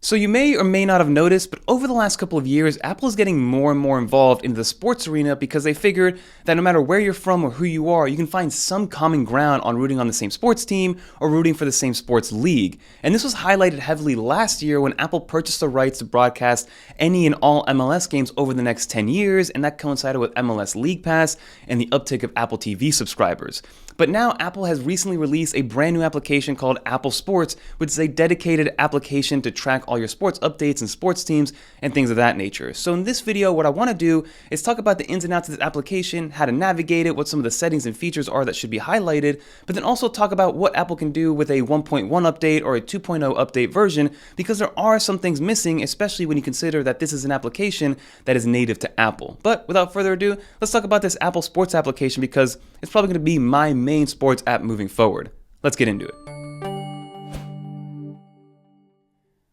So you may or may not have noticed, but over the last couple of years, Apple is getting more and more involved into the sports arena because they figured that no matter where you're from or who you are, you can find some common ground on rooting on the same sports team or rooting for the same sports league. And this was highlighted heavily last year when Apple purchased the rights to broadcast any and all MLS games over the next 10 years, and that coincided with MLS League Pass and the uptick of Apple TV subscribers. But now Apple has recently released a brand new application called Apple Sports, which is a dedicated application to track all your sports updates and sports teams and things of that nature. So in this video, what I want to do is talk about the ins and outs of this application, how to navigate it, what some of the settings and features are that should be highlighted, but then also talk about what Apple can do with a 1.1 update or a 2.0 update version, because there are some things missing, especially when you consider that this is an application that is native to Apple. But without further ado, let's talk about this Apple Sports application because it's probably going to be my main sports app moving forward. Let's get into it.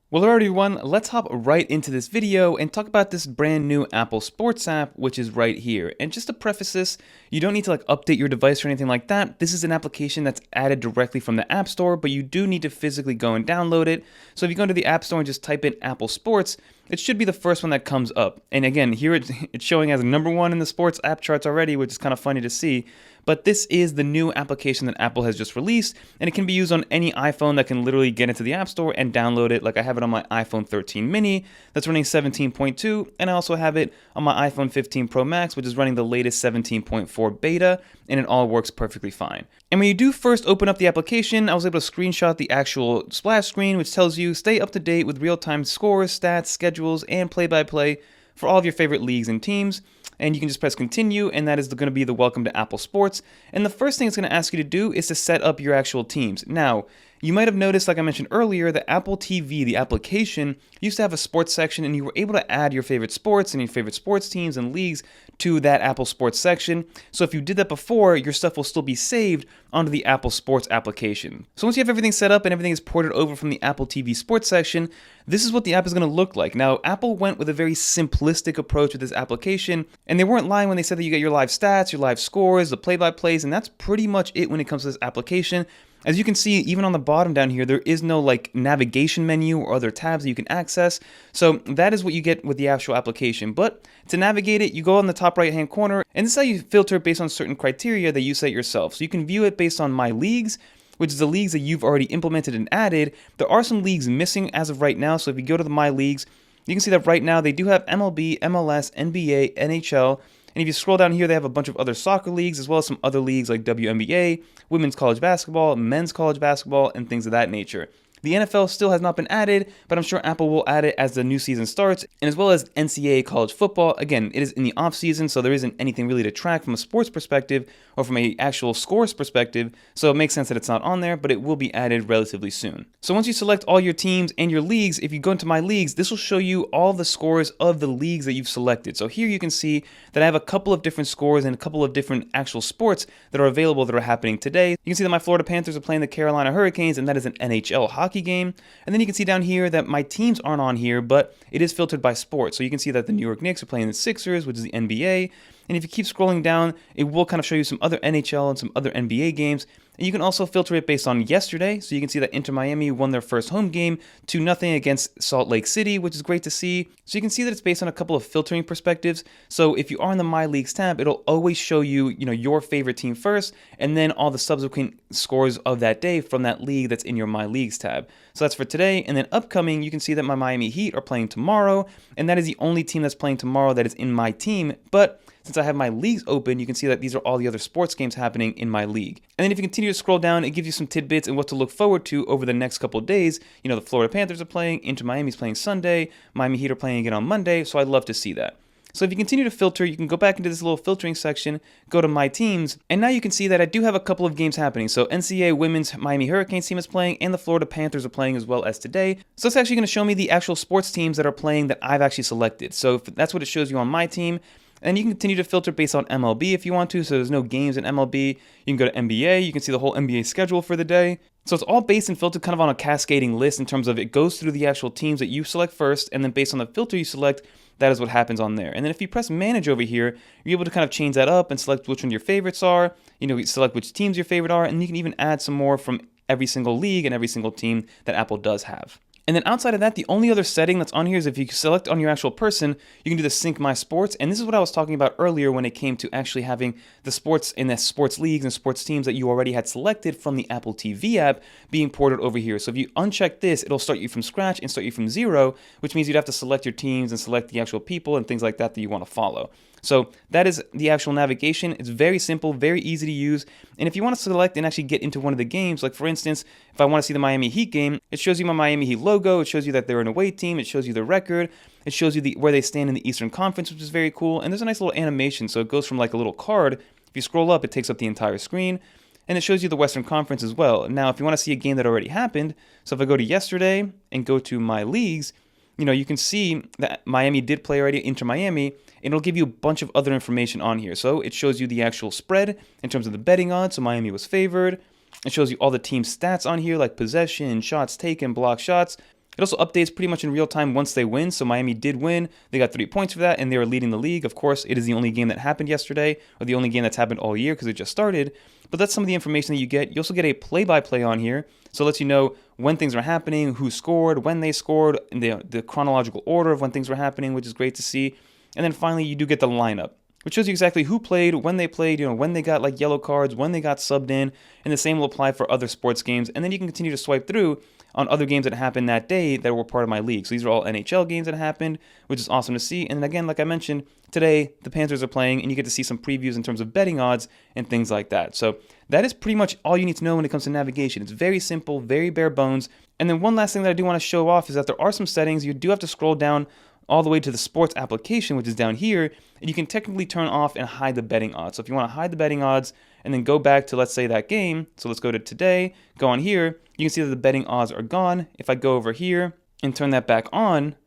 Well, alright everyone, let's hop right into this video and talk about this brand new Apple Sports app, which is right here. And just to preface this, you don't need to update your device or anything like that. This is an application that's added directly from the App Store, but you do need to physically go and download it. So if you go into the App Store and just type in Apple Sports, it should be the first one that comes up. And again, here it's showing as number one in the sports app charts already, which is kind of funny to see. But this is the new application that Apple has just released, and it can be used on any iPhone that can literally get into the App Store and download it. Like I have it on my iPhone 13 mini that's running 17.2, and I also have it on my iPhone 15 Pro Max, which is running the latest 17.4 beta, and it all works perfectly fine. And when you do first open up the application, I was able to screenshot the actual splash screen, which tells you stay up to date with real-time scores, stats, schedules, and play-by-play for all of your favorite leagues and teams. And you can just press continue, and that is going to be the welcome to Apple Sports. And the first thing it's going to ask you to do is to set up your actual teams. Now, you might have noticed, like I mentioned earlier, that Apple TV, the application, used to have a sports section, and you were able to add your favorite sports and your favorite sports teams and leagues to that Apple Sports section. So if you did that before, your stuff will still be saved onto the Apple Sports application. So once you have everything set up and everything is ported over from the Apple TV Sports section, this is what the app is going to look like. Now, Apple went with a very simplistic approach with this application, and they weren't lying when they said that you get your live stats, your live scores, the play-by-plays, and that's pretty much it when it comes to this application. As you can see, even on the bottom down here, there is no navigation menu or other tabs that you can access. So that is what you get with the actual application. But to navigate it, you go on the top right hand corner, and this is how you filter based on certain criteria that you set yourself. So you can view it based on My Leagues, which is the leagues that you've already implemented and added. There are some leagues missing as of right now. So if you go to the My Leagues, you can see that right now they do have MLB, MLS, NBA, NHL. And if you scroll down here, they have a bunch of other soccer leagues, as well as some other leagues like WNBA, women's college basketball, men's college basketball, and things of that nature. The NFL still has not been added, but I'm sure Apple will add it as the new season starts, and as well as NCAA college football. Again, it is in the off season, so there isn't anything really to track from a sports perspective or from an actual scores perspective, so it makes sense that it's not on there, but it will be added relatively soon. So once you select all your teams and your leagues, if you go into My Leagues, this will show you all the scores of the leagues that you've selected. So here you can see that I have a couple of different scores and a couple of different actual sports that are available that are happening today. You can see that my Florida Panthers are playing the Carolina Hurricanes, and that is an NHL hockey game. And then you can see down here that my teams aren't on here, but it is filtered by sport. So you can see that the New York Knicks are playing the Sixers, which is the NBA. And if you keep scrolling down, it will kind of show you some other NHL and some other NBA games. And you can also filter it based on yesterday. So you can see that Inter Miami won their first home game 2-0 against Salt Lake City, which is great to see. So you can see that it's based on a couple of filtering perspectives. So if you are in the My Leagues tab, it'll always show you, your favorite team first, and then all the subsequent scores of that day from that league that's in your My Leagues tab. So that's for today. And then upcoming, you can see that my Miami Heat are playing tomorrow, and that is the only team that's playing tomorrow that is in my team. But since I have my leagues open, you can see that these are all the other sports games happening in my league. And then if you continue to scroll down, it gives you some tidbits and what to look forward to over the next couple of days. The Florida Panthers are playing, Inter Miami's playing Sunday, Miami Heat are playing again on Monday, so I'd love to see that. So if you continue to filter, you can go back into this little filtering section, go to My Teams, and now you can see that I do have a couple of games happening. So NCAA Women's Miami Hurricanes team is playing, and the Florida Panthers are playing as well as today. So it's actually going to show me the actual sports teams that are playing that I've actually selected. So if that's what it shows you on my team. And you can continue to filter based on MLB if you want to, so there's no games in MLB. You can go to NBA, you can see the whole NBA schedule for the day. So it's all based and filtered kind of on a cascading list in terms of it goes through the actual teams that you select first, and then based on the filter you select, that is what happens on there. And then if you press manage over here, you're able to kind of change that up and select which one your favorites are, select which teams your favorite are, and you can even add some more from every single league and every single team that Apple does have. And then outside of that, the only other setting that's on here is if you select on your actual person, you can do the sync my sports. And this is what I was talking about earlier when it came to actually having the sports in the sports leagues and sports teams that you already had selected from the Apple TV app being ported over here. So if you uncheck this, it'll start you from scratch and start you from zero, which means you'd have to select your teams and select the actual people and things like that that you want to follow. So that is the actual navigation. It's very simple, very easy to use. And if you want to select and actually get into one of the games, like for instance, if I want to see the Miami Heat game, it shows you my Miami Heat logo. It shows you that they're an away team. It shows you the record. It shows you where they stand in the Eastern Conference, which is very cool. And there's a nice little animation. So it goes from like a little card. If you scroll up, it takes up the entire screen. And it shows you the Western Conference as well. Now, if you want to see a game that already happened, so if I go to yesterday and go to my leagues, you can see that Miami did play already, Inter Miami, and it'll give you a bunch of other information on here. So it shows you the actual spread in terms of the betting odds. So Miami was favored. It shows you all the team stats on here, like possession, shots taken, block shots. It also updates pretty much in real time once they win. So Miami did win. They got 3 points for that, and they were leading the league. Of course, it is the only game that happened yesterday, or the only game that's happened all year because it just started. But that's some of the information that you get. You also get a play-by-play on here. So it lets you know when things are happening, who scored, when they scored, and the chronological order of when things were happening, which is great to see. And then finally, you do get the lineup, which shows you exactly who played, when they played, when they got like yellow cards, when they got subbed in, and the same will apply for other sports games. And then you can continue to swipe through on other games that happened that day that were part of my league. So these are all NHL games that happened, which is awesome to see. And again, like I mentioned, today the Panthers are playing, and you get to see some previews in terms of betting odds and things like that. So that is pretty much all you need to know when it comes to navigation. It's very simple, very bare bones. And then one last thing that I do want to show off is that there are some settings. You do have to scroll down all the way to the sports application, which is down here, and you can technically turn off and hide the betting odds. So if you want to hide the betting odds and then go back to, let's say, that game, so let's go to today, go on here, you can see that the betting odds are gone. If I go over here and turn that back on,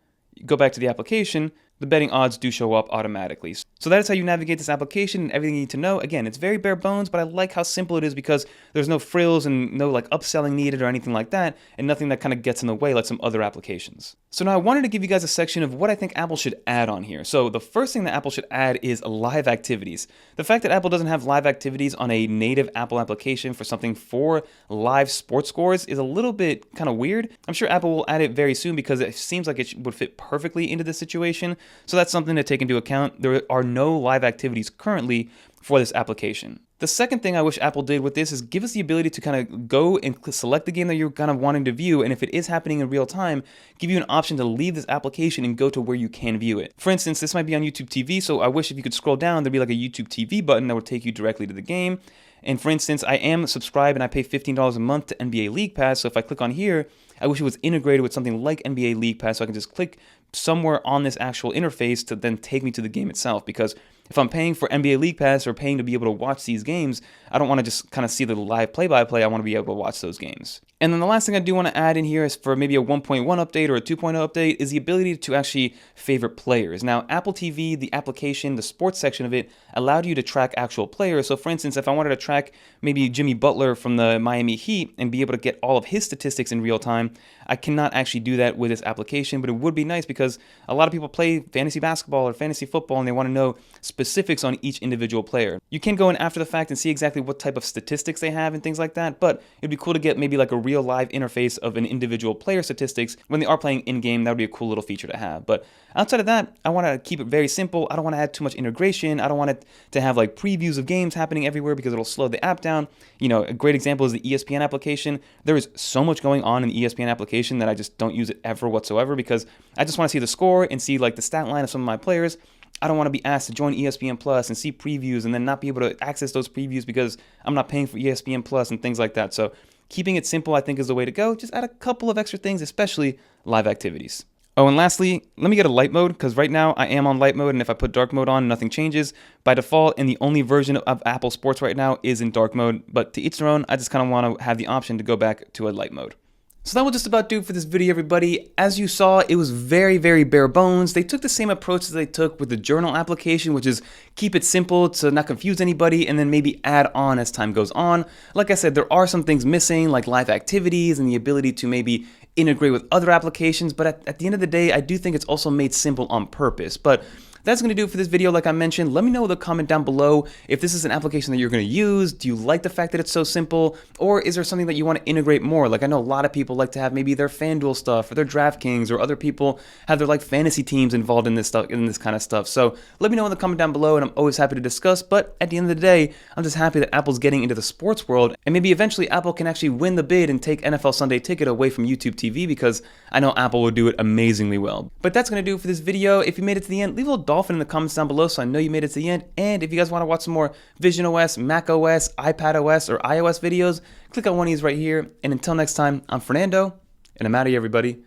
go back to the application, the betting odds do show up automatically. So that is how you navigate this application and everything you need to know. Again, it's very bare bones, but I like how simple it is because there's no frills and no like upselling needed or anything like that, and nothing that kind of gets in the way like some other applications. So now I wanted to give you guys a section of what I think Apple should add on here. So the first thing that Apple should add is live activities. The fact that Apple doesn't have live activities on a native Apple application for something for live sports scores is a little bit kind of weird. I'm sure Apple will add it very soon because it seems like it would fit perfectly into this situation. So that's something to take into account. There are no live activities currently for this application. The second thing I wish Apple did with this is give us the ability to kind of go and select the game that you're kind of wanting to view, and if it is happening in real time, give you an option to leave this application and go to where you can view it. For instance, this might be on YouTube TV, so I wish if you could scroll down, there'd be like a YouTube TV button that would take you directly to the game. And for instance, I am subscribed and I pay $15 a month to NBA League Pass, so if I click on here, I wish it was integrated with something like NBA League Pass so I can just click somewhere on this actual interface to then take me to the game itself, because if I'm paying for NBA League Pass or paying to be able to watch these games, I don't want to just kind of see the live play-by-play. I want to be able to watch those games. And then the last thing I do want to add in here is for maybe a 1.1 update or a 2.0 update is the ability to actually favorite players. Now, Apple TV, the application, the sports section of it, allowed you to track actual players. So for instance, if I wanted to track maybe Jimmy Butler from the Miami Heat and be able to get all of his statistics in real time, I cannot actually do that with this application, but it would be nice because a lot of people play fantasy basketball or fantasy football and they want to know specifics on each individual player. You can go in after the fact and see exactly what type of statistics they have and things like that, but it'd be cool to get maybe like a real live interface of an individual player statistics when they are playing in-game. That would be a cool little feature to have. But outside of that, I want to keep it very simple. I don't want to add too much integration. I don't want it to have like previews of games happening everywhere because it'll slow the app down. You know, a great example is the ESPN application. There is so much going on in the ESPN application that I just don't use it ever whatsoever because I just want to see the score and see like the stat line of some of my players. I don't want to be asked to join ESPN Plus and see previews and then not be able to access those previews because I'm not paying for ESPN Plus and things like that. So keeping it simple, I think, is the way to go. Just add a couple of extra things, especially live activities. Oh, and lastly, let me get a light mode because right now I am on light mode, and if I put dark mode on, nothing changes. By default, and the only version of Apple Sports right now is in dark mode, but to each their own, I just kind of want to have the option to go back to a light mode. So that will just about do it for this video, everybody. As you saw, it was very, very bare bones. They took the same approach that they took with the journal application, which is keep it simple to not confuse anybody and then maybe add on as time goes on. Like I said, there are some things missing like live activities and the ability to maybe integrate with other applications, but at the end of the day, I do think it's also made simple on purpose. But that's going to do it for this video. Like I mentioned, let me know in the comment down below if this is an application that you're going to use. Do you like the fact that it's so simple, or is there something that you want to integrate more? Like I know a lot of people like to have maybe their FanDuel stuff or their DraftKings, or other people have their like fantasy teams involved in this stuff, in this kind of stuff. So let me know in the comment down below, and I'm always happy to discuss. But at the end of the day, I'm just happy that Apple's getting into the sports world, and maybe eventually Apple can actually win the bid and take NFL Sunday Ticket away from YouTube TV, because I know Apple will do it amazingly well. But that's going to do it for this video. If you made it to the end, leave a little dolphin in the comments down below so I know you made it to the end. And if you guys want to watch some more Vision OS, Mac OS, iPad OS, or iOS videos, click on one of these right here. And until next time, I'm Fernando, and I'm out of here, everybody.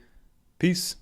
Peace.